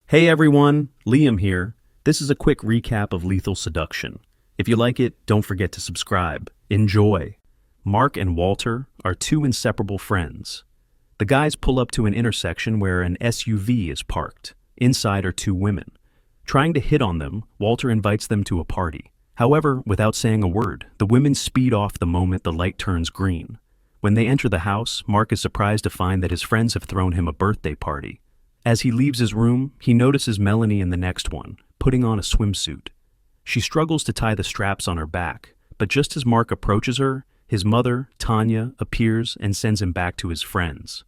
Hey everyone, Liam here. This is a quick recap of Lethal Seduction. If you like it, don't forget to subscribe. Enjoy. Mark and Walter are two inseparable friends. The guys pull up to an intersection where an SUV is parked. Inside are two women. Trying to hit on them, Walter invites them to a party. However, without saying a word, the women speed off the moment the light turns green. When they enter the house, Mark is surprised to find that his friends have thrown him a birthday party. As he leaves his room, he notices Melanie in the next one, putting on a swimsuit. She struggles to tie the straps on her back, but just as Mark approaches her, his mother, Tanya, appears and sends him back to his friends.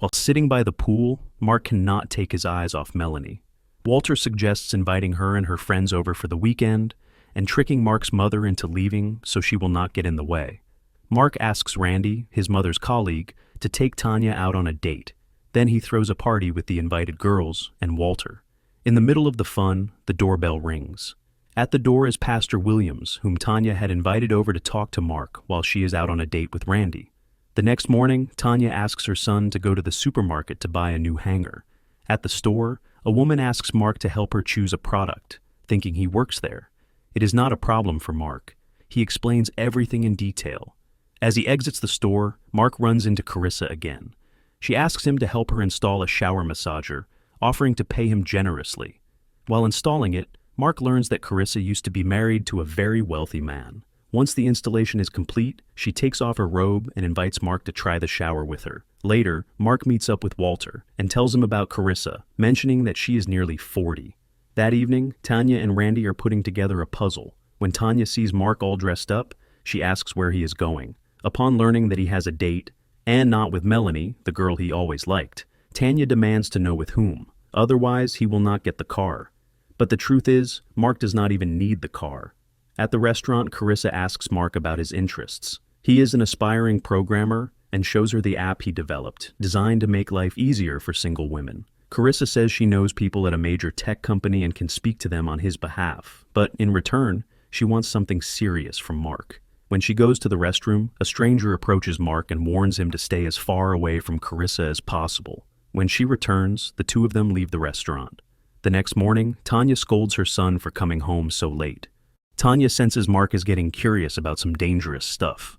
While sitting by the pool, Mark cannot take his eyes off Melanie. Walter suggests inviting her and her friends over for the weekend and tricking Mark's mother into leaving so she will not get in the way. Mark asks Randy, his mother's colleague, to take Tanya out on a date. Then he throws a party with the invited girls and Walter. In the middle of the fun, the doorbell rings. At the door is Pastor Williams, whom Tanya had invited over to talk to Mark while she is out on a date with Randy. The next morning, Tanya asks her son to go to the supermarket to buy a new hanger. At the store, a woman asks Mark to help her choose a product, thinking he works there. It is not a problem for Mark. He explains everything in detail. As he exits the store, Mark runs into Carissa again. She asks him to help her install a shower massager, offering to pay him generously. While installing it, Mark learns that Carissa used to be married to a very wealthy man. Once the installation is complete, she takes off her robe and invites Mark to try the shower with her. Later, Mark meets up with Walter and tells him about Carissa, mentioning that she is nearly 40. That evening, Tanya and Randy are putting together a puzzle. When Tanya sees Mark all dressed up, she asks where he is going. Upon learning that he has a date, and not with Melanie, the girl he always liked, Tanya demands to know with whom. Otherwise, he will not get the car. But the truth is, Mark does not even need the car. At the restaurant, Carissa asks Mark about his interests. He is an aspiring programmer and shows her the app he developed, designed to make life easier for single women. Carissa says she knows people at a major tech company and can speak to them on his behalf, but in return, she wants something serious from Mark. When she goes to the restroom, a stranger approaches Mark and warns him to stay as far away from Carissa as possible. When she returns, the two of them leave the restaurant. The next morning, Tanya scolds her son for coming home so late. Tanya senses Mark is getting curious about some dangerous stuff.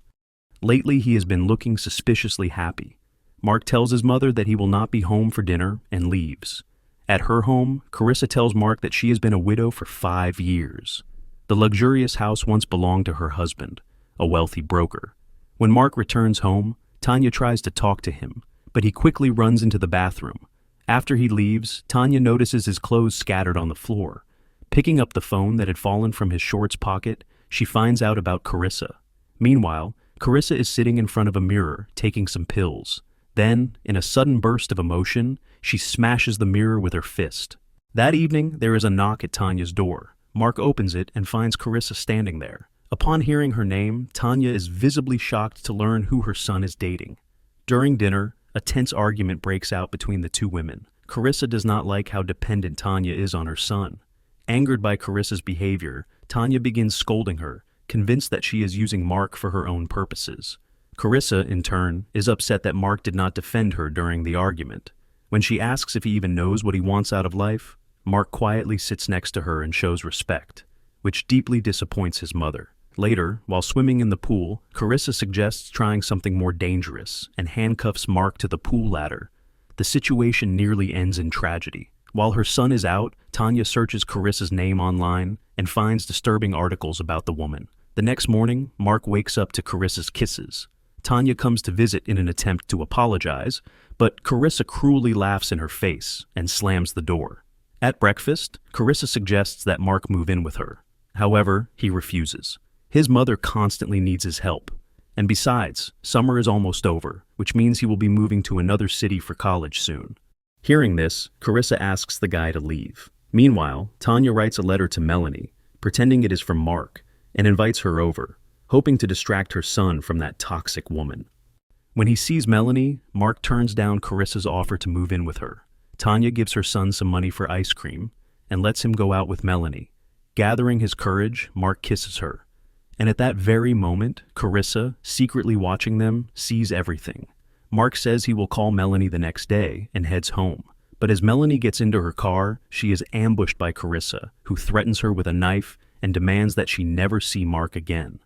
Lately, he has been looking suspiciously happy. Mark tells his mother that he will not be home for dinner and leaves. At her home, Carissa tells Mark that she has been a widow for 5 years. The luxurious house once belonged to her husband, a wealthy broker. When Mark returns home, Tanya tries to talk to him, but he quickly runs into the bathroom. After he leaves, Tanya notices his clothes scattered on the floor. Picking up the phone that had fallen from his shorts pocket, she finds out about Carissa. Meanwhile, Carissa is sitting in front of a mirror, taking some pills. Then, in a sudden burst of emotion, she smashes the mirror with her fist. That evening, there is a knock at Tanya's door. Mark opens it and finds Carissa standing there. Upon hearing her name, Tanya is visibly shocked to learn who her son is dating. During dinner, a tense argument breaks out between the two women. Carissa does not like how dependent Tanya is on her son. Angered by Carissa's behavior, Tanya begins scolding her, convinced that she is using Mark for her own purposes. Carissa, in turn, is upset that Mark did not defend her during the argument. When she asks if he even knows what he wants out of life, Mark quietly sits next to her and shows respect, which deeply disappoints his mother. Later, while swimming in the pool, Carissa suggests trying something more dangerous and handcuffs Mark to the pool ladder. The situation nearly ends in tragedy. While her son is out, Tanya searches Carissa's name online and finds disturbing articles about the woman. The next morning, Mark wakes up to Carissa's kisses. Tanya comes to visit in an attempt to apologize, but Carissa cruelly laughs in her face and slams the door. At breakfast, Carissa suggests that Mark move in with her. However, he refuses. His mother constantly needs his help. And besides, summer is almost over, which means he will be moving to another city for college soon. Hearing this, Carissa asks the guy to leave. Meanwhile, Tanya writes a letter to Melanie, pretending it is from Mark, and invites her over, hoping to distract her son from that toxic woman. When he sees Melanie, Mark turns down Carissa's offer to move in with her. Tanya gives her son some money for ice cream and lets him go out with Melanie. Gathering his courage, Mark kisses her. And at that very moment, Carissa, secretly watching them, sees everything. Mark says he will call Melanie the next day and heads home. But as Melanie gets into her car, she is ambushed by Carissa, who threatens her with a knife and demands that she never see Mark again.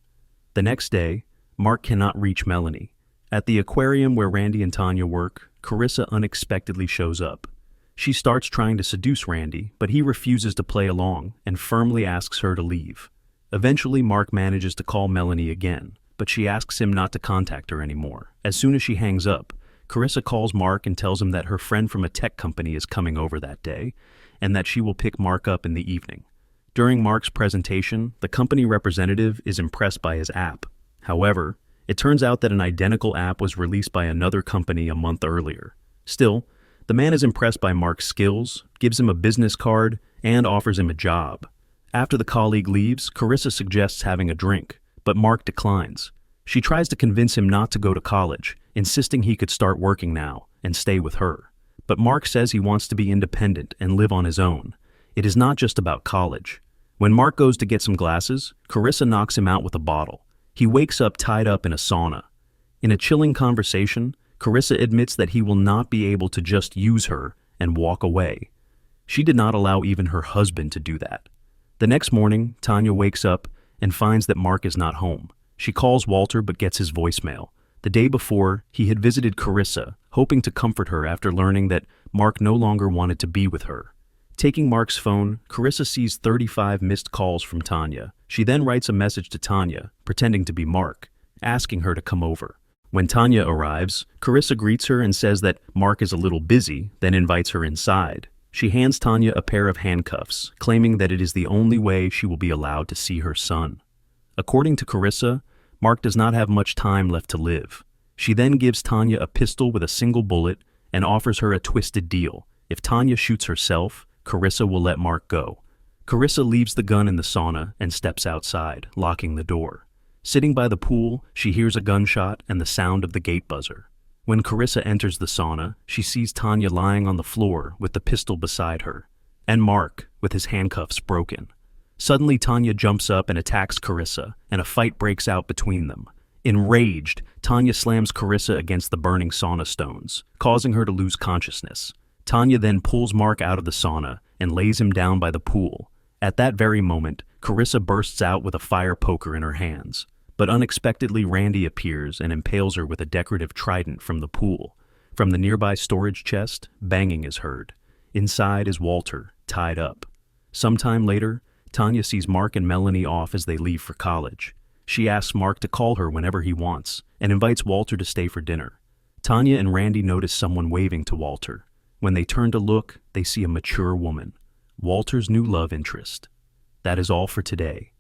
The next day, Mark cannot reach Melanie. At the aquarium where Randy and Tanya work, Carissa unexpectedly shows up. She starts trying to seduce Randy, but he refuses to play along and firmly asks her to leave. Eventually, Mark manages to call Melanie again, but she asks him not to contact her anymore. As soon as she hangs up, Carissa calls Mark and tells him that her friend from a tech company is coming over that day, and that she will pick Mark up in the evening. During Mark's presentation, the company representative is impressed by his app. However, it turns out that an identical app was released by another company a month earlier. Still, the man is impressed by Mark's skills, gives him a business card, and offers him a job. After the colleague leaves, Carissa suggests having a drink, but Mark declines. She tries to convince him not to go to college, insisting he could start working now and stay with her. But Mark says he wants to be independent and live on his own. It is not just about college. When Mark goes to get some glasses, Carissa knocks him out with a bottle. He wakes up tied up in a sauna. In a chilling conversation, Carissa admits that he will not be able to just use her and walk away. She did not allow even her husband to do that. The next morning, Tanya wakes up and finds that Mark is not home. She calls Walter but gets his voicemail. The day before, he had visited Carissa, hoping to comfort her after learning that Mark no longer wanted to be with her. Taking Mark's phone, Carissa sees 35 missed calls from Tanya. She then writes a message to Tanya, pretending to be Mark, asking her to come over. When Tanya arrives, Carissa greets her and says that Mark is a little busy, then invites her inside. She hands Tanya a pair of handcuffs, claiming that it is the only way she will be allowed to see her son. According to Carissa, Mark does not have much time left to live. She then gives Tanya a pistol with a single bullet and offers her a twisted deal. If Tanya shoots herself, Carissa will let Mark go. Carissa leaves the gun in the sauna and steps outside, locking the door. Sitting by the pool, she hears a gunshot and the sound of the gate buzzer. When Carissa enters the sauna, she sees Tanya lying on the floor with the pistol beside her, and Mark with his handcuffs broken. Suddenly, Tanya jumps up and attacks Carissa, and a fight breaks out between them. Enraged, Tanya slams Carissa against the burning sauna stones, causing her to lose consciousness. Tanya then pulls Mark out of the sauna and lays him down by the pool. At that very moment, Carissa bursts out with a fire poker in her hands. But unexpectedly, Randy appears and impales her with a decorative trident from the pool. From the nearby storage chest, banging is heard. Inside is Walter, tied up. Sometime later, Tanya sees Mark and Melanie off as they leave for college. She asks Mark to call her whenever he wants and invites Walter to stay for dinner. Tanya and Randy notice someone waving to Walter. When they turn to look, they see a mature woman, Walter's new love interest. That is all for today.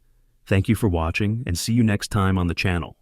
Thank you for watching and see you next time on the channel.